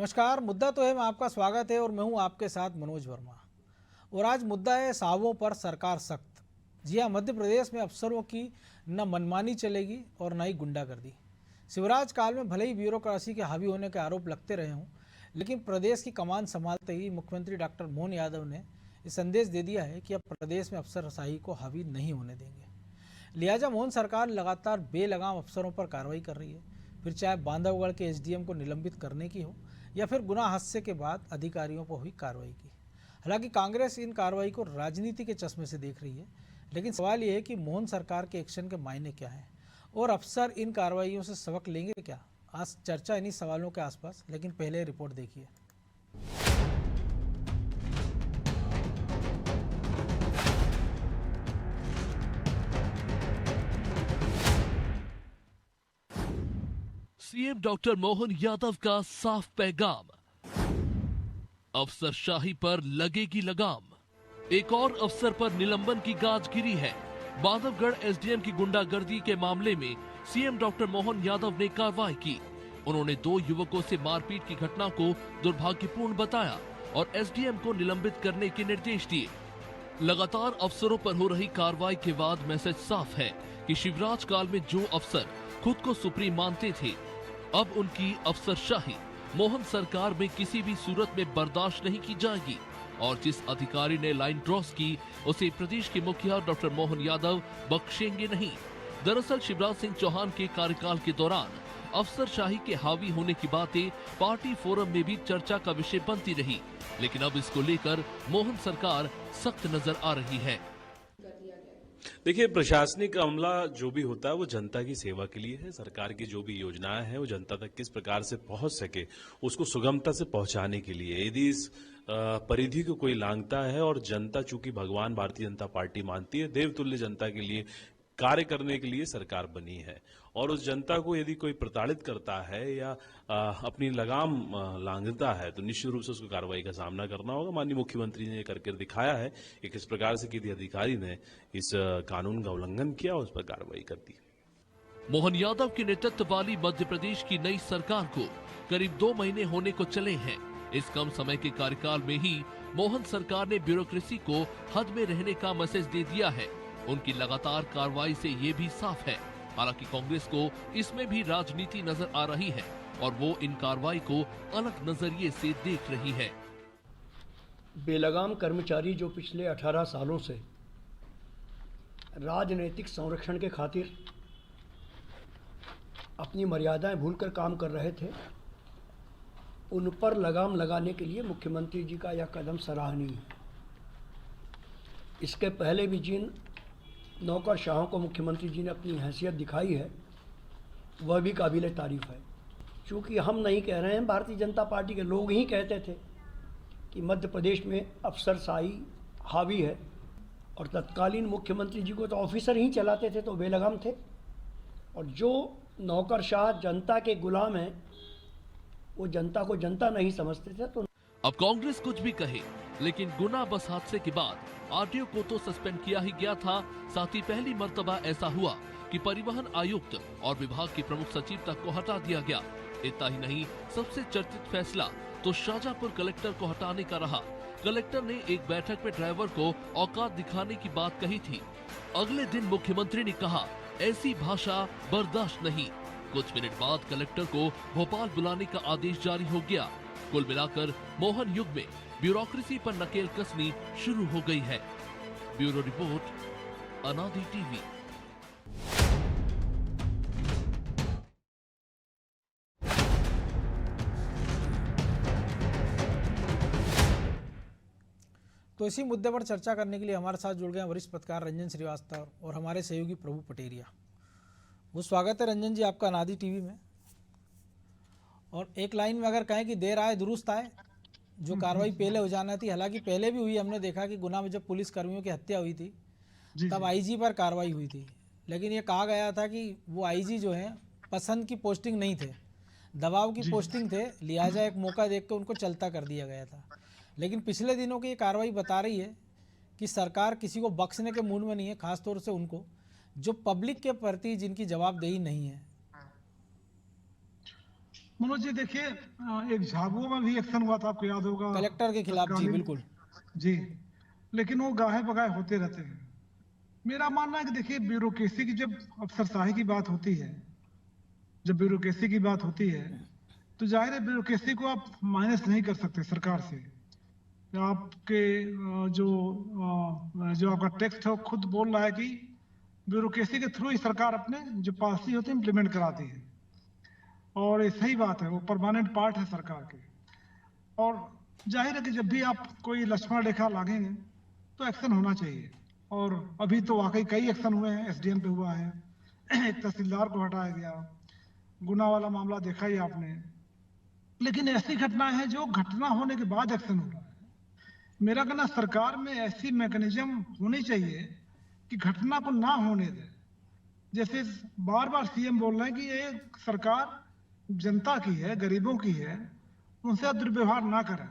नमस्कार। मुद्दा तो है, मैं आपका स्वागत है और मैं हूं आपके साथ मनोज वर्मा। और आज मुद्दा है सावों पर सरकार सख्त। जी हाँ, मध्य प्रदेश में अफसरों की न मनमानी चलेगी और न ही गुंडागर्दी। शिवराज काल में भले ही ब्यूरोक्रेसी के हावी होने के आरोप लगते रहे हों, लेकिन प्रदेश की कमान संभालते ही मुख्यमंत्री डॉक्टर मोहन यादव ने ये संदेश दे दिया है कि अब प्रदेश में अफसरशाही को हावी नहीं होने देंगे। लिहाजा मोहन सरकार लगातार बेलगाम अफसरों पर कार्रवाई कर रही है, फिर चाहे बांधवगढ़ के एसडीएम को निलंबित करने की हो या फिर गुना हादसे के बाद अधिकारियों पर हुई कार्रवाई की। हालांकि कांग्रेस इन कार्रवाई को राजनीति के चश्मे से देख रही है, लेकिन सवाल यह है कि मोहन सरकार के एक्शन के मायने क्या हैं और अफसर इन कार्रवाइयों से सबक लेंगे क्या। आज चर्चा इन्हीं सवालों के आसपास, लेकिन पहले रिपोर्ट देखिए। सीएम डॉक्टर मोहन यादव का साफ पैगाम, अफसरशाही पर लगेगी लगाम। एक और अफसर पर निलंबन की गाज गिरी है। बांधवगढ़ एसडीएम की गुंडागर्दी के मामले में सीएम डॉक्टर मोहन यादव ने कार्रवाई की। उन्होंने 2 युवकों से मारपीट की घटना को दुर्भाग्यपूर्ण बताया और एसडीएम को निलंबित करने के निर्देश दिए। लगातार अफसरों पर हो रही कार्रवाई के बाद मैसेज साफ है कि शिवराज काल में जो अफसर खुद को सुप्रीम मानते थे, अब उनकी अफसरशाही मोहन सरकार में किसी भी सूरत में बर्दाश्त नहीं की जाएगी। और जिस अधिकारी ने लाइन क्रॉस की, उसे प्रदेश के मुखिया डॉक्टर मोहन यादव बख्शेंगे नहीं। दरअसल शिवराज सिंह चौहान के कार्यकाल के दौरान अफसरशाही के हावी होने की बातें पार्टी फोरम में भी चर्चा का विषय बनती रही, लेकिन अब इसको लेकर मोहन सरकार सख्त नजर आ रही है। देखिए, प्रशासनिक अमला जो भी होता है वो जनता की सेवा के लिए है। सरकार की जो भी योजनाएं हैं वो जनता तक किस प्रकार से पहुंच सके, उसको सुगमता से पहुंचाने के लिए। यदि इस परिधि को कोई लांघता है और जनता चूंकि भगवान भारतीय जनता पार्टी मानती है, देवतुल्य जनता के लिए कार्य करने के लिए सरकार बनी है, और उस जनता को यदि कोई प्रताड़ित करता है या अपनी लगाम लांघता है तो निश्चित रूप से उसको कार्रवाई का सामना करना होगा। माननीय मुख्यमंत्री ने करके दिखाया है कि किस प्रकार से किसी अधिकारी ने इस कानून का उल्लंघन किया, उस पर कार्रवाई कर दी। मोहन यादव के नेतृत्व वाली मध्य प्रदेश की नई सरकार को करीब 2 महीने होने को चले हैं। इस कम समय के कार्यकाल में ही मोहन सरकार ने ब्यूरोक्रेसी को हद में रहने का मैसेज दे दिया है। उनकी लगातार कार्रवाई से ये भी साफ है। हालांकि कांग्रेस को इसमें भी राजनीति नजर आ रही है और वो इन कार्रवाई को अलग नजरिए से देख रही है। बेलगाम कर्मचारी जो पिछले 18 सालों से राजनीतिक संरक्षण के खातिर अपनी मर्यादाएं भूलकर काम कर रहे थे, उन पर लगाम लगाने के लिए मुख्यमंत्री जी का यह कदम सराहनीय है। इसके पहले भी जिन नौकरशाहों को मुख्यमंत्री जी ने अपनी हैसियत दिखाई है, वह भी काबिल तारीफ है। चूँकि हम नहीं कह रहे हैं, भारतीय जनता पार्टी के लोग ही कहते थे कि मध्य प्रदेश में अफसरशाही हावी है, और तत्कालीन मुख्यमंत्री जी को तो ऑफिसर ही चलाते थे, तो बेलगाम थे। और जो नौकरशाह जनता के गुलाम हैं, वो जनता को जनता नहीं समझते थे। तो अब कांग्रेस कुछ भी कहे, लेकिन गुना बस हादसे के बाद आरटीओ को तो सस्पेंड किया ही गया था। साथ ही पहली मर्तबा ऐसा हुआ कि परिवहन आयुक्त और विभाग के प्रमुख सचिव तक को हटा दिया गया। इतना ही नहीं, सबसे चर्चित फैसला तो शाहजहांपुर कलेक्टर को हटाने का रहा। कलेक्टर ने एक बैठक में ड्राइवर को औकात दिखाने की बात कही थी। अगले दिन मुख्यमंत्री ने कहा, ऐसी भाषा बर्दाश्त नहीं। कुछ मिनट बाद कलेक्टर को भोपाल बुलाने का आदेश जारी हो गया। कुल मिलाकर मोहन युग में ब्यूरोक्रेसी पर नकेल कसनी शुरू हो गई है। ब्यूरो रिपोर्ट, अनादि टीवी। तो इसी मुद्दे पर चर्चा करने के लिए हमारे साथ जुड़ गए वरिष्ठ पत्रकार रंजन श्रीवास्तव और हमारे सहयोगी प्रभु पटेरिया। वो स्वागत है रंजन जी आपका अनादि टीवी में। और एक लाइन में अगर कहें कि देर आए दुरुस्त आए, जो कार्रवाई पहले हो जाना थी, हालांकि पहले भी हुई। हमने देखा कि गुना में जब पुलिस कर्मियों की हत्या हुई थी तब आईजी पर कार्रवाई हुई थी, लेकिन ये कहा गया था कि वो आईजी जो है पसंद की पोस्टिंग नहीं थे, दबाव की पोस्टिंग थे, लिहाजा एक मौका देख कर उनको चलता कर दिया गया था। लेकिन पिछले दिनों की ये कार्रवाई बता रही है कि सरकार किसी को बख्शने के मूड में नहीं है, खासतौर से उनको जो पब्लिक के प्रति जिनकी जवाबदेही नहीं है। मनोज जी देखिए, एक झाबुआ में भी एक्शन हुआ था, आपको याद होगा, कलेक्टर के खिलाफ, जी तत्कालीन। बिल्कुल। जी, लेकिन वो गाहे बगाहे होते रहते हैं। मेरा मानना है कि देखिए, ब्यूरोक्रेसी की जब अफसरशाही की बात होती है, जब ब्यूरोक्रेसी की बात होती है, तो जाहिर है ब्यूरोक्रेसी को आप माइनस नहीं कर सकते सरकार से। आपके जो आपका टेक्स्ट है वो खुद बोल रहा है कि ब्यूरोक्रेसी के थ्रू ही सरकार अपने जो पॉलिसी होती है इम्प्लीमेंट कराती है, और ये सही बात है, वो परमानेंट पार्ट है सरकार के। और जाहिर है कि जब भी आप कोई लक्ष्मण रेखा लागेंगे तो एक्शन होना चाहिए, और अभी तो वाकई कई एक्शन हुए हैं। एसडीएम पे हुआ है, एक तहसीलदार को हटाया गया, गुना वाला मामला देखा ही आपने। लेकिन ऐसी घटनाएं हैं जो घटना होने के बाद एक्शन हो रहा है। मेरा कहना, सरकार में ऐसी मैकेनिज्म होनी चाहिए कि घटना को ना होने दे। जैसे बार बार सीएम बोल रहे हैं कि ये सरकार जनता की है, गरीबों की है, उनसे दुर्व्यवहार ना करें,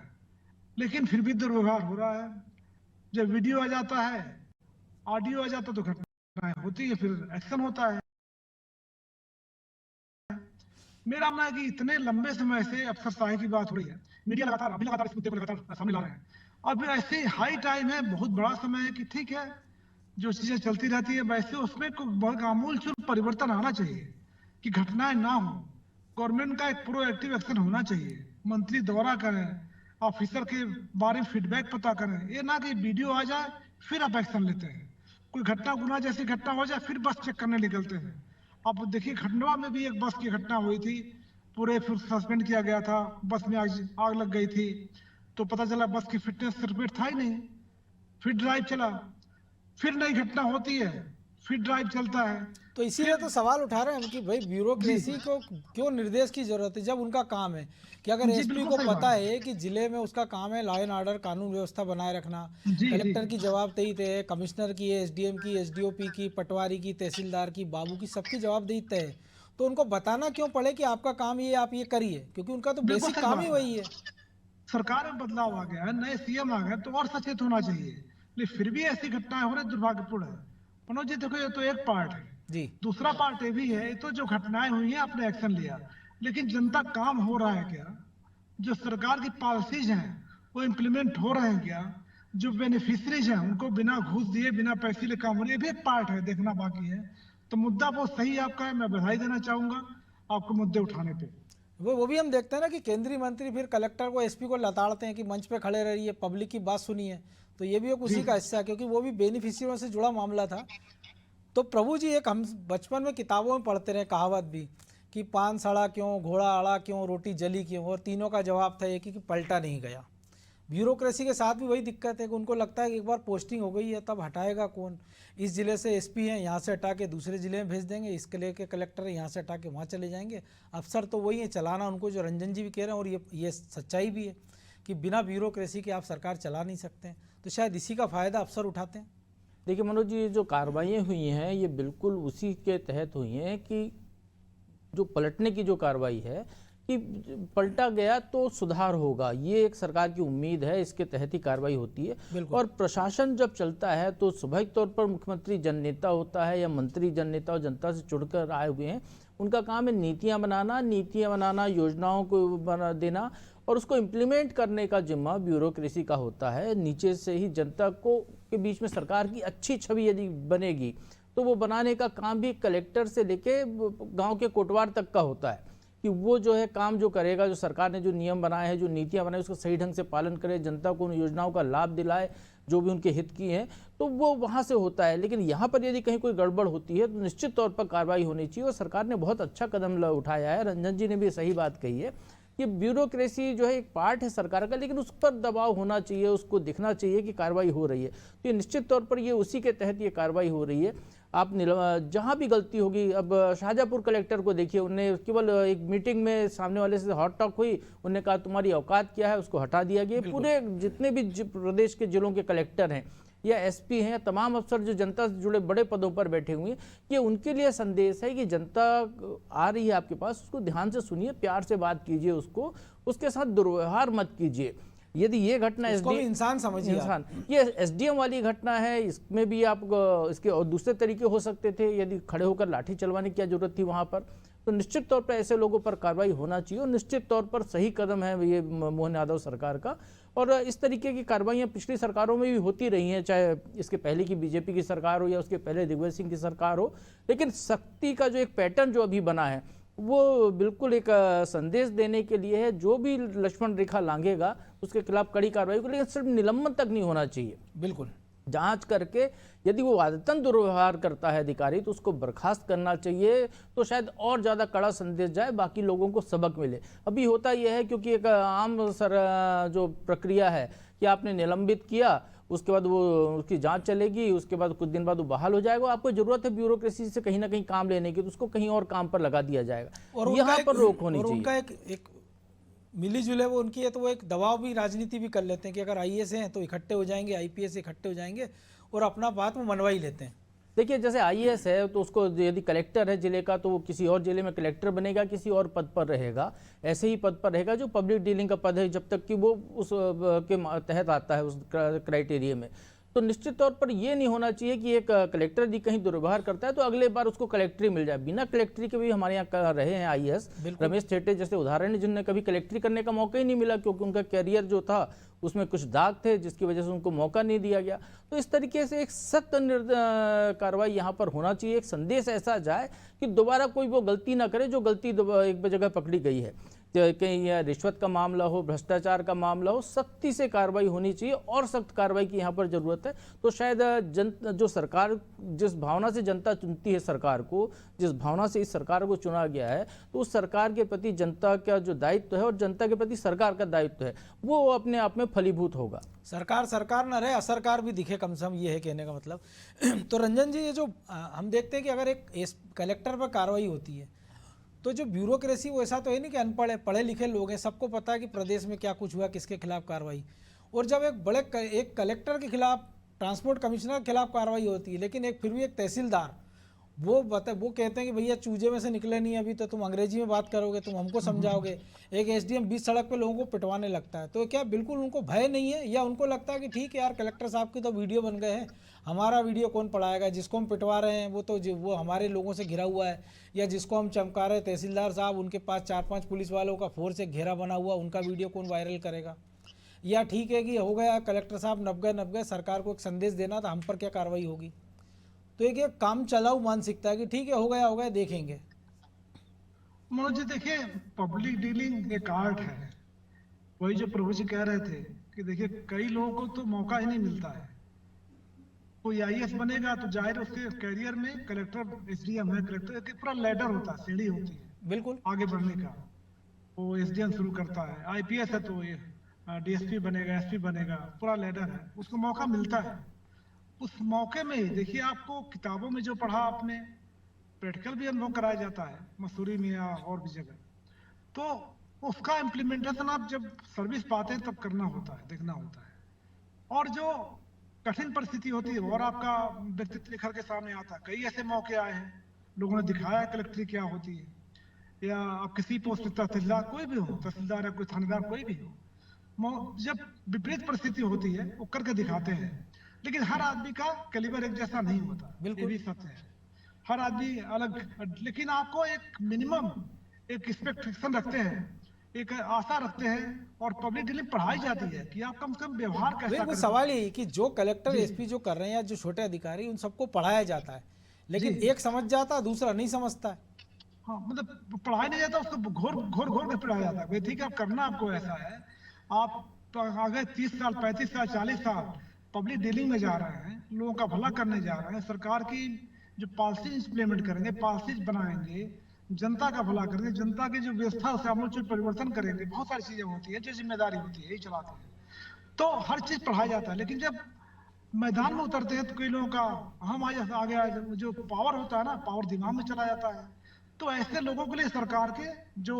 लेकिन फिर भी दुर्व्यवहार हो रहा है। जब वीडियो आ जाता है, ऑडियो आ जाता है, तो घटनाएं होती है, फिर एक्शन होता है। मेरा मानना है कि इतने लंबे समय से अफसरशाही की बात हो रही है, मीडिया लगातार इस मुद्दे को लगातार सामने ला रहे हैं। अब ऐसे हाई टाइम है, बहुत बड़ा समय है कि ठीक है, जो चीजें चलती रहती है वैसे उसमें कोई आमूलचूल परिवर्तन आना चाहिए कि घटनाएं ना हो। गवर्नमेंट का एक प्रोएक्टिव एक्शन होना चाहिए, मंत्री दौरा करें, ऑफिसर के बारे में फीडबैक पता करें। ये ना कि वीडियो आ जाए फिर आप एक्शन लेते हैं, कोई घटना गुना जैसी घटना हो जाए फिर बस चेक करने निकलते हैं। अब देखिए, खंडवा में भी एक बस की घटना हुई थी, पूरे फिर सस्पेंड किया गया था, बस में आग लग गई थी, तो पता चला बस की फिटनेस सर्टिफिकेट था ही नहीं, फिर ड्राइव चला, फिर नई घटना होती है, फिर ड्राइव चलता है। तो इसीलिए तो सवाल उठा रहे हैं हम कि भाई ब्यूरोक्रेसी जी। को क्यों निर्देश की जरूरत है, जब उनका काम है कि अगर जी, एसपी बिल्कुल को सही पता बात है कि जिले में उसका काम है लॉ एंड ऑर्डर, कानून व्यवस्था बनाए रखना, जी, जी। कलेक्टर की जवाबदेही तय है, कमिश्नर की, एसडीएम की, एसडीओपी की, पटवारी की, तहसीलदार की, बाबू की, सबकी जवाबदेही तय है, तो उनको बताना क्यों पड़े कि आपका काम ये, आप ये करिए, क्योंकि उनका तो बिल्कुल बेसिक सही काम ही बात वही है। है। सरकार में बदलाव आ गया है, नए सीएम आ गए, तो और सचेत होना चाहिए, लेकिन फिर भी ऐसी घटनाएं हो रही, दुर्भाग्यपूर्ण है। मनोज जी देखो, ये तो एक पार्ट है, जी दूसरा पार्ट ये भी है, ये तो जो घटनाएं हुई हैं आपने एक्शन लिया, लेकिन जनता काम हो रहा है क्या? जो सरकार की पॉलिसीज हैं वो इम्प्लीमेंट हो रहे हैं क्या? जो बेनिफिशरीज हैं उनको बिना घूस दिए, बिना पैसे ले काम हो रही है, ये भी एक पार्ट है, देखना बाकी है। तो मुद्दा बहुत सही आपका है, मैं बधाई देना चाहूंगा आपको मुद्दे उठाने पे। वो भी हम देखते हैं ना कि केंद्रीय मंत्री फिर कलेक्टर को, एसपी को लताड़ते हैं कि मंच पे खड़े रहिए, पब्लिक की बात सुनिए, तो ये भी एक जी उसी का हिस्सा है, क्योंकि वो भी बेनिफिशियरियों से जुड़ा मामला था। तो प्रभु जी, एक हम बचपन में किताबों में पढ़ते रहे कहावत भी कि पान सड़ा क्यों, घोड़ा अड़ा क्यों, रोटी जली क्यों, और तीनों का जवाब था एक ही कि पलटा नहीं गया। ब्यूरोक्रेसी के साथ भी वही दिक्कत है कि उनको लगता है कि एक बार पोस्टिंग हो गई है तब हटाएगा कौन। इस ज़िले से एसपी हैं, यहाँ से हटा के दूसरे ज़िले में भेज देंगे, इसके लेके कलेक्टर है यहाँ से हटा के वहाँ चले जाएंगे। अफसर तो वही है, चलाना उनको, जो रंजन जी भी कह रहे हैं, और ये सच्चाई भी है कि बिना ब्यूरोक्रेसी के आप सरकार चला नहीं सकते हैं। तो शायद इसी का फ़ायदा अफसर उठाते हैं। देखिए मनोज जी, ये जो कार्रवाइयाँ हुई हैं ये बिल्कुल उसी के तहत हुई हैं कि जो पलटने की जो कार्रवाई है कि पलटा गया तो सुधार होगा, ये एक सरकार की उम्मीद है, इसके तहत ही कार्रवाई होती है। और प्रशासन जब चलता है तो स्वाभाविक तौर पर मुख्यमंत्री जननेता होता है या मंत्री जननेता और जनता से जुड़कर आए हुए हैं, उनका काम है नीतियां बनाना, योजनाओं को बना देना, और उसको इम्प्लीमेंट करने का जिम्मा ब्यूरोक्रेसी का होता है। नीचे से ही जनता को के बीच में सरकार की अच्छी छवि यदि बनेगी तो वो बनाने का काम भी कलेक्टर से लेके गांव के कोटवार तक का होता है कि वो जो है काम जो करेगा, जो सरकार ने जो नियम बनाए हैं, जो नीतियां बनाई, उसका सही ढंग से पालन करे, जनता को उन योजनाओं का लाभ दिलाए जो भी उनके हित की हैं, तो वो वहाँ से होता है। लेकिन यहाँ पर यदि कहीं कोई गड़बड़ होती है तो निश्चित तौर पर कार्रवाई होनी चाहिए, और सरकार ने बहुत अच्छा कदम उठाया है। रंजन जी ने भी सही बात कही है कि ब्यूरोक्रेसी जो है एक पार्ट है सरकार का, लेकिन उस पर दबाव होना चाहिए, उसको दिखना चाहिए कि कार्रवाई हो रही है। तो ये निश्चित तौर पर ये उसी के तहत ये कार्रवाई हो रही है। आप जहाँ भी गलती होगी, अब शाहजहाँपुर कलेक्टर को देखिए, उन्हें केवल एक मीटिंग में सामने वाले से हॉट टॉक हुई, उन्होंने कहा तुम्हारी औकात क्या है, उसको हटा दिया गया। पूरे जितने भी प्रदेश के जिलों के कलेक्टर हैं या एसपी हैं या तमाम अफसर जो जनता से जुड़े बड़े पदों पर बैठे हुए हैं, ये उनके लिए संदेश है कि जनता आ रही है आपके पास, उसको ध्यान से सुनिए, प्यार से बात कीजिए, उसके साथ दुर्व्यवहार मत कीजिए। यदि ये घटना इंसान समझिए, ये एसडीएम वाली घटना है, इसमें भी आप इसके और दूसरे तरीके हो सकते थे, यदि खड़े होकर लाठी चलवाने की क्या जरूरत थी वहां पर। तो निश्चित तौर पर ऐसे लोगों पर कार्रवाई होना चाहिए और निश्चित तौर पर सही कदम है ये मोहन यादव सरकार का। और इस तरीके की कार्रवाइयाँ पिछली सरकारों में भी होती रही हैं, चाहे इसके पहले की बीजेपी की सरकार हो या उसके पहले दिग्विजय सिंह की सरकार हो, लेकिन सख्ती का जो एक पैटर्न जो अभी बना है वो बिल्कुल एक संदेश देने के लिए है। जो भी लक्ष्मण रेखा लांघेगा उसके खिलाफ कड़ी कार्रवाई को, लेकिन सिर्फ निलंबन तक नहीं होना चाहिए। बिल्कुल जांच करके यदि वो आदतन दुर्व्यवहार करता है अधिकारी तो उसको बर्खास्त करना चाहिए, तो शायद और ज़्यादा कड़ा संदेश जाए, बाकी लोगों को सबक मिले। अभी होता यह है क्योंकि एक आम जो प्रक्रिया है कि आपने निलंबित किया, उसके बाद वो उसकी जांच चलेगी, उसके बाद कुछ दिन बाद वो बहाल हो जाएगा। आपको जरूरत है ब्यूरोक्रेसी से कहीं ना कहीं काम लेने की, तो उसको कहीं और काम पर लगा दिया जाएगा। और यहाँ पर रोक होनी और चाहिए। उनका एक मिली जुले वो उनकी है, तो वो एक दबाव भी राजनीति भी कर लेते हैं कि अगर आईएएस हैं तो इकट्ठे हो जाएंगे, आईपीएस इकट्ठे हो जाएंगे और अपना बात वो मनवा ही लेते हैं। देखिए जैसे आईएएस है तो उसको यदि कलेक्टर है जिले का तो वो किसी और जिले में कलेक्टर बनेगा, किसी और पद पर रहेगा। ऐसे ही पद पर रहेगा जो पब्लिक डीलिंग का पद है, जब तक कि वो उस के तहत आता है उस क्राइटेरिया में। तो निश्चित तौर पर ये नहीं होना चाहिए कि एक कलेक्टर यदि कहीं दुर्व्यवहार करता है तो अगले बार उसको कलेक्ट्री मिल जाए। बिना कलेक्ट्री के भी हमारे यहाँ रहे हैं आईएएस, रमेश थेटे जैसे उदाहरण है, जिन्हें कभी कलेक्ट्री करने का मौका ही नहीं मिला क्योंकि उनका कैरियर जो था उसमें कुछ दाग थे जिसकी वजह से उनको मौका नहीं दिया गया। तो इस तरीके से एक सख्त कार्रवाई यहाँ पर होना चाहिए। एक संदेश ऐसा जाए कि दोबारा कोई वो गलती ना करे जो गलती एक जगह पकड़ी गई है, कहीं यह रिश्वत का मामला हो, भ्रष्टाचार का मामला हो, सख्ती से कार्रवाई होनी चाहिए और सख्त कार्रवाई की यहाँ पर जरूरत है। तो शायद जो सरकार जिस भावना से जनता चुनती है सरकार को, जिस भावना से इस सरकार को चुना गया है, तो उस सरकार के प्रति जनता का जो दायित्व है और जनता के प्रति सरकार का दायित्व है वो अपने आप में फलीभूत होगा। सरकार सरकार ना रहे, असरकार भी दिखे कम से कम, ये है कहने का मतलब। तो रंजन जी, ये जो हम देखते हैं कि अगर एक कलेक्टर पर कार्रवाई होती है तो जो ब्यूरोक्रेसी वो ऐसा तो है नहीं कि अनपढ़ है, पढ़े लिखे लोग हैं, सबको पता है कि प्रदेश में क्या कुछ हुआ, किसके खिलाफ कार्रवाई। और जब एक कलेक्टर के खिलाफ, ट्रांसपोर्ट कमिश्नर के खिलाफ कार्रवाई होती है, लेकिन फिर भी एक तहसीलदार वो कहते हैं कि भैया चूजे में से निकले नहीं अभी तो तुम अंग्रेजी में बात करोगे, तुम हमको समझाओगे। एक एसडीएम बीच सड़क पे लोगों को पिटवाने लगता है। तो क्या बिल्कुल उनको भय नहीं है, या उनको लगता है कि ठीक है यार कलेक्टर साहब की तो वीडियो बन गए हैं, हमारा वीडियो कौन पढ़ाएगा, जिसको हम पिटवा रहे हैं वो हमारे लोगों से घिरा हुआ है, या जिसको हम चमका रहे हैं तहसीलदार साहब, उनके पास 4-5 पुलिस वालों का फोर्स एक घेरा बना हुआ, उनका वीडियो कौन वायरल करेगा। या ठीक है कि हो गया कलेक्टर साहब नब गए, सरकार को एक संदेश देना था, हम पर क्या कार्रवाई होगी। तो एक काम चलाऊ मानसिकता है कि ठीक है हो गया देखेंगे। मनोज जी देखिए, पब्लिक डीलिंग एक आर्ट है। वही जो प्रभु जी कह रहे थे कि देखिए कई लोगों को तो मौका ही नहीं मिलता है। कोई आईएएस बनेगा तो जाहिर उसके कैरियर में कलेक्टर, एसडीएम है, कलेक्टर एक पूरा लैडर होता है, सीढ़ी होती है बिल्कुल आगे बढ़ने का। वो एसडीएम शुरू करता है, आईपीएस है तो ये डीएसपी बनेगा, एसपी बनेगा, पूरा लैडर है, उसको मौका मिलता है। उस मौके में ही देखिए, आपको किताबों में जो पढ़ा आपने, प्रैक्टिकल भी अनुभव कराया जाता है मसूरी में या और भी जगह, तो उसका इम्प्लीमेंटेशन आप जब सर्विस पाते हैं तब करना होता है, देखना होता है। और जो कठिन परिस्थिति होती है और आपका व्यक्तित्व निखर के सामने आता है। कई ऐसे मौके आए हैं, लोगों ने दिखाया कलेक्ट्री क्या होती है, या आप किसी पोस्ट पर तहसीलदार कोई भी हो, तहसीलदार या कोई थानेदार कोई भी हो, जब विपरीत परिस्थिति होती है वो करके दिखाते हैं। लेकिन हर आदमी का कैलिबर एक जैसा नहीं होता, ये भी सत्य है, हर आदमी अलग। लेकिन आपको एक मिनिमम एक एक्सपेक्टेशन रखते हैं, एक आशा रखते हैं, और पब्लिक डीलिंग पढ़ाई जाती है कि आप कम से कम व्यवहार कैसा करें। सवाल ही कि जो कलेक्टर एसपी जो कर रहे हैं या जो छोटे अधिकारी, उन सबको पढ़ाया जाता है, लेकिन एक समझ जाता है दूसरा नहीं समझता है। हाँ, मतलब पढ़ाया नहीं जाता, उसको घोर के पढ़ाया जाता है। भाई ठीक है, अब करना आपको ऐसा है, आप आगे 30 साल 35 साल 40 साल पब्लिक डीलिंग में जा रहे हैं, लोगों का भला करने जा रहे हैं, सरकार की जो पॉलिसी इंप्लीमेंट करेंगे, पॉलिसीज बनाएंगे, जनता का भला करेंगे, जनता की जो व्यवस्था उसे आमूल परिवर्तन करेंगे। बहुत सारी चीजें होती है जो जिम्मेदारी होती है, यही चलाते हैं, तो हर चीज पढ़ाया जाता है। लेकिन जब मैदान में उतरते हैं तो कई लोगों का हम आगे जो पावर होता है ना, पावर दिमाग में चला जाता है। तो ऐसे लोगों के लिए सरकार के जो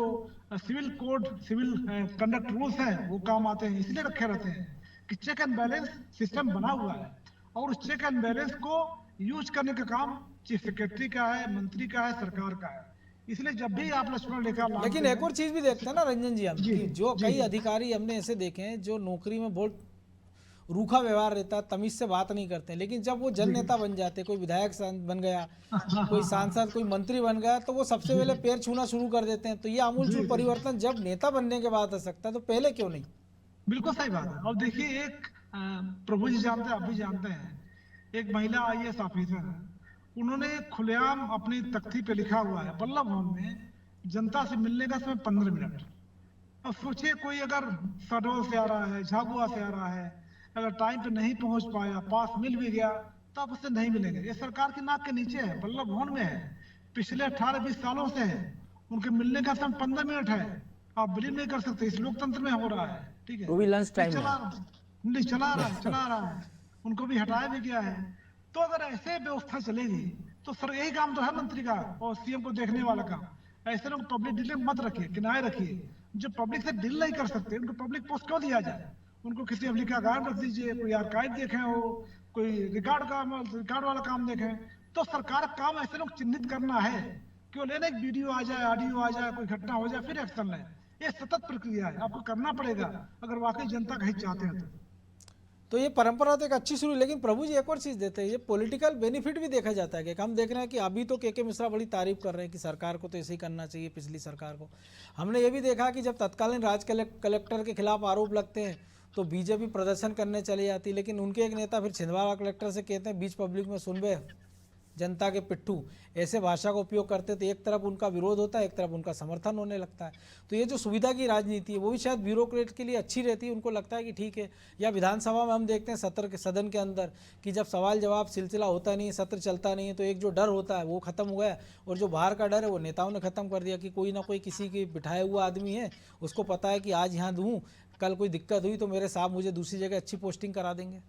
civil code, civil conduct rules हैं वो काम आते हैं, इसलिए रखे रहते हैं कि चेक एंड बैलेंस सिस्टम बना हुआ है, और उस चेक एंड बैलेंस को यूज करने का काम चीफ सेक्रेटरी का है, मंत्री का है, सरकार का है। इसलिए जब भी आप लक्ष्मण रेखा, लेकिन एक और चीज भी देखते हैं ना रंजन जी, हम जो कई अधिकारी हमने ऐसे देखे हैं जो नौकरी में बहुत रूखा व्यवहार रहता है, तमीज से बात नहीं करते। लेकिन जब वो जन नेता बन जाते, कोई विधायक बन गया, कोई सांसद, कोई मंत्री बन गया, तो वो सबसे पहले पैर छूना शुरू कर देते हैं। तो ये आमूलचूल परिवर्तन जब नेता बनने के बाद आ सकता है, तो पहले क्यों नहीं? बिल्कुल सही बात है। और देखिए, एक प्रभु जी जानते हैं, आप भी जानते हैं, एक महिला IAS ऑफिसर है, उन्होंने खुलेआम अपनी तख्ती पे लिखा हुआ है, बल्लभ भवन में जनता से मिलने का समय 15 मिनट। अब सोचिए, कोई अगर शहडोल से आ रहा है, झाबुआ से आ रहा है, अगर टाइम पे नहीं पहुंच पाया, पास मिल भी गया, तो आप उससे नहीं मिलेंगे। ये सरकार की नाक के नीचे है, बल्लभ भवन में है, पिछले 18-20 सालों से है। उनके मिलने का समय 15 मिनट है। आप बिलीव नहीं कर सकते, इस लोकतंत्र में हो रहा है। ठीक है, वो भी लंच टाइम चला रहा है, उनको भी हटाया भी गया है। तो अगर ऐसे व्यवस्था चलेगी, तो सर यही काम तो है मंत्री का और CM को देखने वाला काम। ऐसे लोग पब्लिक डील में मत रखिए, किनारे रखिए। जो पब्लिक से डील नहीं कर सकते, उनको पब्लिक पोस्ट क्यों दिया जाए? उनको किसी अमेरिका गार्ड रख दीजिए, कोई आर्काइव देखें, हो कोई रिकॉर्ड वाला काम देखें। तो सरकार का काम ऐसे लोग चिन्हित करना है, क्यों लेना एक वीडियो आ जाए, ऑडियो आ जाए, कोई घटना हो जाए, फिर एक्शन लें। ये सतत प्रक्रिया है, आपको करना पड़ेगा अगर वाकई जनता का हित चाहते हैं तो ये परंपरा तो एक अच्छी शुरू, लेकिन प्रभु जी एक और चीज़ देते हैं, ये पॉलिटिकल बेनिफिट भी देखा जाता है। कि हम देख रहे हैं कि अभी तो के मिश्रा बड़ी तारीफ कर रहे हैं कि सरकार को तो ऐसे ही करना चाहिए, पिछली सरकार को। हमने ये भी देखा कि जब तत्कालीन कलेक्टर के खिलाफ आरोप लगते हैं तो बीजेपी प्रदर्शन करने चली जाती, लेकिन उनके एक नेता फिर छिंदवाड़ा कलेक्टर से कहते हैं बीच पब्लिक में सुनबे जनता के पिट्ठू, ऐसे भाषा का उपयोग करते। तो एक तरफ उनका विरोध होता है, एक तरफ उनका समर्थन होने लगता है। तो ये जो सुविधा की राजनीति है वो भी शायद ब्यूरोक्रेट के लिए अच्छी रहती है। उनको लगता है कि ठीक है, या विधानसभा में हम देखते हैं सदन के अंदर कि जब सवाल जवाब सिलसिला होता नहीं है, सत्र चलता नहीं है, तो एक जो डर होता है वो खत्म हो गया, और जो बाहर का डर है वो नेताओं ने खत्म कर दिया कि कोई ना कोई किसी की बिठाया हुआ आदमी है, उसको पता है कि आज यहाँ दूँ, कल कोई दिक्कत हुई तो मेरे साहब मुझे दूसरी जगह अच्छी पोस्टिंग करा देंगे।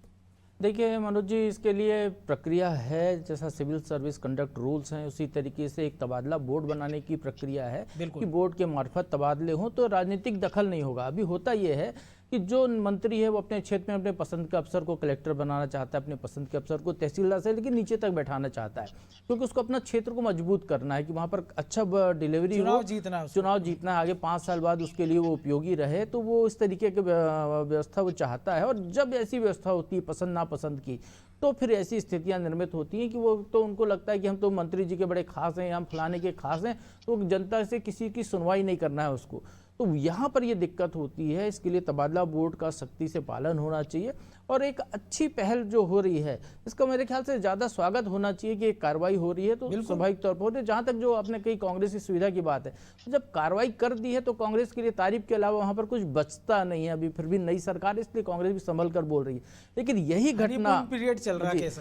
देखिए मनोज जी, इसके लिए प्रक्रिया है, जैसा सिविल सर्विस कंडक्ट रूल्स हैं उसी तरीके से एक तबादला बोर्ड बनाने की प्रक्रिया है कि बोर्ड के मार्फत तबादले हों, तो राजनीतिक दखल नहीं होगा। अभी होता ये है कि जो मंत्री है वो अपने क्षेत्र में अपने पसंद के अफसर को कलेक्टर बनाना चाहता है, अपने पसंद के अफसर को तहसीलदार से लेकिन नीचे तक बैठाना चाहता है, क्योंकि उसको अपना क्षेत्र को मजबूत करना है कि वहाँ पर अच्छा डिलीवरी हो, चुनाव जीतना है, आगे 5 साल बाद उसके लिए वो उपयोगी रहे। तो वो इस तरीके की व्यवस्था वो चाहता है। और जब ऐसी व्यवस्था होती है पसंद नापसंद की, तो फिर ऐसी स्थितियां निर्मित होती हैं कि वो तो उनको लगता है कि हम तो मंत्री जी के बड़े खास हैं, हम फलाने के खास हैं, तो जनता से किसी की सुनवाई नहीं करना है उसको। तो यहाँ पर ये दिक्कत होती है। इसके लिए तबादला बोर्ड का सख्ती से पालन होना चाहिए और एक अच्छी पहल जो हो रही है इसका मेरे ख्याल से ज़्यादा स्वागत होना चाहिए कि एक कार्रवाई हो रही है तो स्वाभाविक तौर पर हो रही है। जहाँ तक जो आपने कही कांग्रेस की सुविधा की बात है, तो जब कार्रवाई कर दी है तो कांग्रेस के लिए तारीफ के अलावा वहाँ पर कुछ बचता नहीं है। अभी फिर भी नई सरकार, इसलिए कांग्रेस भी संभल कर बोल रही है। लेकिन यही घटना पीरियड चल रहा है,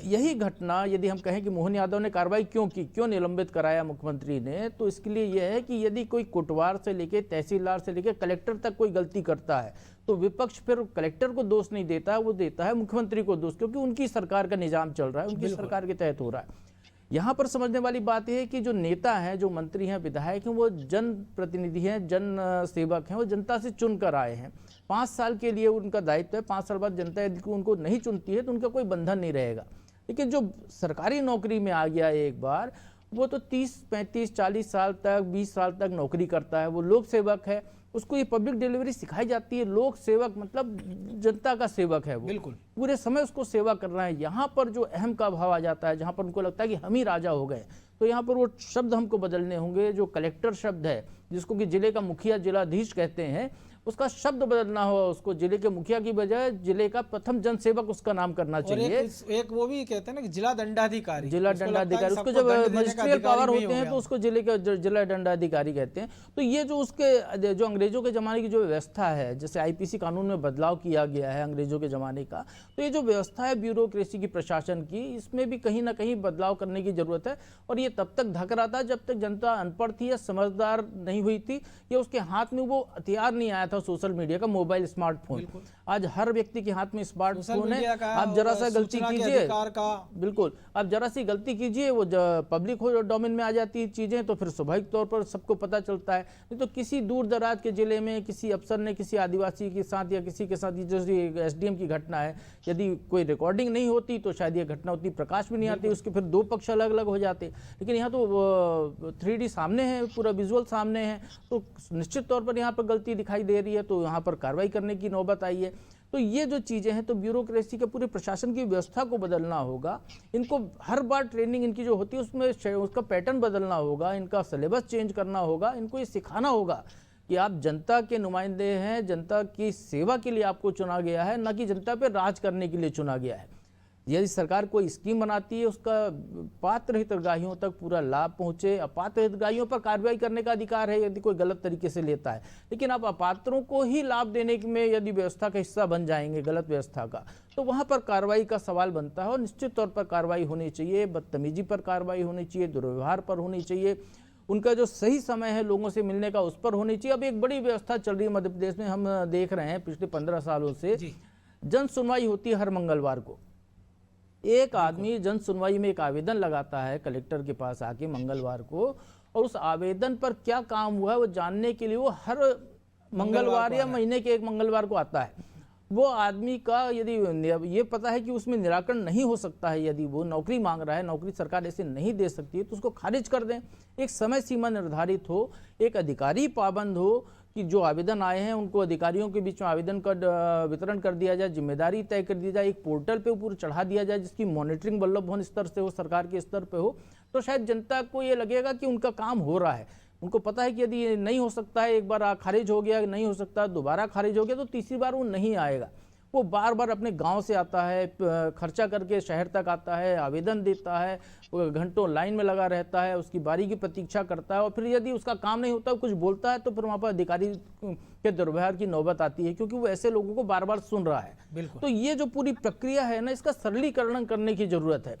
यही घटना यदि हम कहें कि मोहन यादव ने कार्रवाई क्यों की, क्यों निलंबित कराया मुख्यमंत्री ने, तो इसके लिए यह है कि यदि कोई कोटवार से लेके तहसीलदार से लेके कलेक्टर तक कोई गलती करता है तो विपक्ष फिर कलेक्टर को दोष नहीं देता, वो देता है मुख्यमंत्री को दोष, क्योंकि उनकी सरकार का निजाम चल रहा है, उनकी सरकार के तहत हो रहा है। यहाँ पर समझने वाली बात यह है कि जो नेता हैं, जो मंत्री हैं, विधायक हैं, वो जन प्रतिनिधि हैं, जन सेवक हैं, वो जनता से चुन कर आए हैं। 5 साल के लिए उनका दायित्व है। 5 साल बाद जनता यदि उनको नहीं चुनती है तो उनका कोई बंधन नहीं रहेगा। लेकिन जो सरकारी नौकरी में आ गया एक बार, वो तो 30, 35, 40 साल तक, 20 साल तक नौकरी करता है, वो लोक सेवक है, उसको ये पब्लिक डिलीवरी सिखाई जाती है। लोक सेवक मतलब जनता का सेवक है वो, बिल्कुल पूरे समय उसको सेवा करना है। यहाँ पर जो अहम का भाव आ जाता है, जहाँ पर उनको लगता है कि हम ही राजा हो गए, तो यहाँ पर वो शब्द हमको बदलने होंगे। जो कलेक्टर शब्द है, जिसको कि जिले का मुखिया जिलाधीश कहते हैं, उसका शब्द बदलना हो, उसको जिले के मुखिया की बजाय जिले का प्रथम जनसेवक उसका नाम करना चाहिए। एक वो भी कहते हैं ना कि जिला दंडाधिकारी, उसको जब मजिस्ट्रियल पावर होते हैं तो उसको जिले का जिला दंडाधिकारी कहते हैं। तो ये जो उसके जो अंग्रेजों के जमाने की जो व्यवस्था है, जैसे IPC कानून में बदलाव किया गया है अंग्रेजों के जमाने का, तो ये जो व्यवस्था है ब्यूरोक्रेसी की, प्रशासन की, इसमें भी कहीं ना कहीं बदलाव करने की जरूरत है। और ये तब तक धक रहा था जब तक जनता अनपढ़ थी या समझदार नहीं हुई थी, या उसके हाथ में वो हथियार नहीं आया था सोशल मीडिया का, मोबाइल, स्मार्टफोन। आज हर व्यक्ति के हाथ में स्मार्टफोन है। आप जरा सा गलती कीजिए, बिल्कुल आप जरा सी गलती कीजिए, वो पब्लिक डोमेन में आ जाती है चीजें, तो फिर स्वाभाविक तौर पर सबको पता चलता है। नहीं तो किसी दूर दराज के जिले में किसी अफसर ने किसी आदिवासी के साथ या किसी के साथ, जैसे SDM की घटना है, यदि कोई रिकॉर्डिंग नहीं होती तो शायद ये घटना उतनी प्रकाश में नहीं आती, उसके फिर 2 पक्ष अलग अलग हो जाते। लेकिन यहाँ तो 3D सामने है, पूरा विजुअल सामने है, तो निश्चित तौर पर यहाँ पर गलती दिखाई दे रही है, तो यहाँ पर कार्रवाई करने की नौबत आई है। तो ये जो चीज़ें हैं, तो ब्यूरोक्रेसी के पूरे प्रशासन की व्यवस्था को बदलना होगा। इनको हर बार ट्रेनिंग इनकी जो होती है उसमें उसका पैटर्न बदलना होगा, इनका सिलेबस चेंज करना होगा, इनको ये सिखाना होगा कि आप जनता के नुमाइंदे हैं, जनता की सेवा के लिए आपको चुना गया है, न कि जनता पे राज करने के लिए चुना गया है। यदि सरकार कोई स्कीम बनाती है, उसका पात्र हितग्राहियों तक पूरा लाभ पहुंचे। अपात्र हितग्राहियों पर कार्रवाई करने का अधिकार है यदि कोई गलत तरीके से लेता है, लेकिन आप अपात्रों को ही लाभ देने में यदि व्यवस्था का हिस्सा बन जाएंगे, गलत व्यवस्था का, तो वहां पर कार्रवाई का सवाल बनता है। और निश्चित तौर पर कार्रवाई होनी चाहिए, बदतमीजी पर कार्रवाई होनी चाहिए, दुर्व्यवहार पर होनी चाहिए, उनका जो सही समय है लोगों से मिलने का उस पर होनी चाहिए। अब एक बड़ी व्यवस्था चल रही है मध्य प्रदेश में, हम देख रहे हैं पिछले 15 सालों से जन सुनवाई होती है हर मंगलवार को। एक आदमी जन सुनवाई में एक आवेदन लगाता है कलेक्टर के पास आके मंगलवार को, और उस आवेदन पर क्या काम हुआ है वो जानने के लिए वो हर मंगलवार या महीने के एक मंगलवार को आता है। वो आदमी का यदि ये पता है कि उसमें निराकरण नहीं हो सकता है, यदि वो नौकरी मांग रहा है, नौकरी सरकार ऐसे नहीं दे सकती है, तो उसको खारिज कर दें। एक समय सीमा निर्धारित हो, एक अधिकारी पाबंद हो कि जो आवेदन आए हैं उनको अधिकारियों के बीच में आवेदन का वितरण कर दिया जाए, जिम्मेदारी तय कर दी जाए, एक पोर्टल पे ऊपर चढ़ा दिया जाए जिसकी मॉनिटरिंग वल्लभ भवन स्तर से हो, सरकार के स्तर पे हो, तो शायद जनता को ये लगेगा कि उनका काम हो रहा है। उनको पता है कि यदि ये नहीं हो सकता है, एक बार खारिज हो गया, नहीं हो सकता, दोबारा खारिज हो गया, तो तीसरी बार वो नहीं आएगा। वो बार बार अपने गांव से आता है, खर्चा करके शहर तक आता है, आवेदन देता है, घंटों लाइन में लगा रहता है, उसकी बारी की प्रतीक्षा करता है, और फिर यदि उसका काम नहीं होता, कुछ बोलता है, तो फिर वहाँ पर अधिकारी के दुर्व्यवहार की नौबत आती है, क्योंकि वो ऐसे लोगों को बार बार सुन रहा है। बिल्कुल। तो ये जो पूरी प्रक्रिया है ना, इसका सरलीकरण करने की जरूरत है।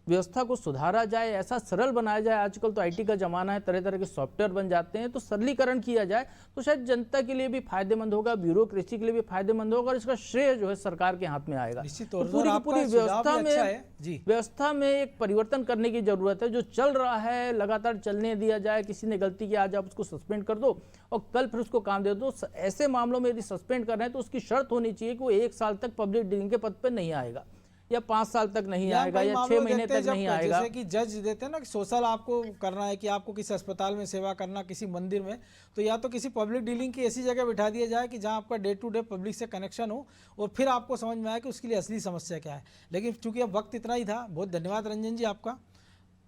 व्यवस्था को सुधारा जाए, ऐसा सरल बनाया जाए। आजकल तो आईटी का जमाना है, तरह तरह के सॉफ्टवेयर बन जाते हैं, तो सरलीकरण किया जाए तो शायद जनता के लिए भी फायदेमंद होगा, ब्यूरोक्रेसी के लिए भी फायदेमंद होगा, और इसका श्रेय जो है सरकार के हाथ में आएगा। निश्चित तो तौर पर पूरी की आपका पूरी सुझाव भी अच्छा है। जी। व्यवस्था में एक परिवर्तन करने की जरूरत है। जो चल रहा है लगातार चलने दिया जाए, किसी ने गलती की आज आप उसको सस्पेंड कर दो और कल फिर उसको काम दे दो। ऐसे मामलों में यदि सस्पेंड कर रहे हैं तो उसकी शर्त होनी चाहिए कि वो 1 साल तक पब्लिक डीलिंग के पद पर नहीं आएगा, या 5 साल तक नहीं आएगा, या 6 महीने तक नहीं आएगा। जैसे कि जज देते हैं ना कि सोशल आपको करना है, कि आपको किसी अस्पताल में सेवा करना, किसी मंदिर में, तो या तो किसी पब्लिक डीलिंग की ऐसी जगह बिठा दिया जाए कि जहां आपका डे टू डे पब्लिक से कनेक्शन हो, और फिर आपको समझ में आए कि उसके लिए असली समस्या क्या है। लेकिन चूंकि अब वक्त इतना ही था, बहुत धन्यवाद रंजन जी आपका।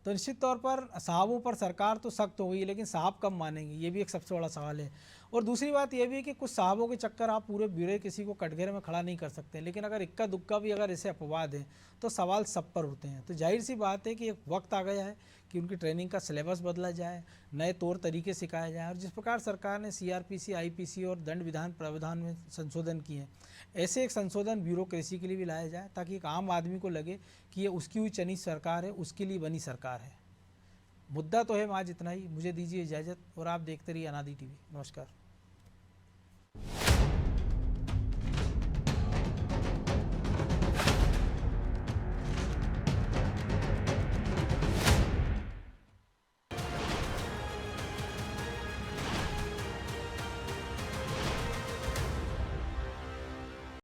तो निश्चित तौर पर साहबों पर सरकार तो सख्त हो गई, लेकिन साहब कब मानेंगे, ये भी एक सबसे बड़ा सवाल है। और दूसरी बात यह भी है कि कुछ साहबों के चक्कर आप पूरे ब्यूरोक्रेसी को कटघरे में खड़ा नहीं कर सकते, लेकिन अगर इक्का दुक्का भी अगर ऐसे अपवाद हैं तो सवाल सब पर होते हैं। तो जाहिर सी बात है कि एक वक्त आ गया है कि उनकी ट्रेनिंग का सिलेबस बदला जाए, नए तौर तरीके सिखाए जाए, और जिस प्रकार सरकार ने सीआरपीसी, आईपीसी और दंड विधान प्रावधान में संशोधन किए हैं, ऐसे एक संशोधन ब्यूरोक्रेसी के लिए भी लाया जाए, ताकि एक आम आदमी को लगे कि ये उसकी हुई चनी सरकार है, उसके लिए बनी सरकार है। मुद्दा तो है आज इतना ही। मुझे दीजिए इजाज़त, और आप देखते रहिए अनादि टीवी। नमस्कार।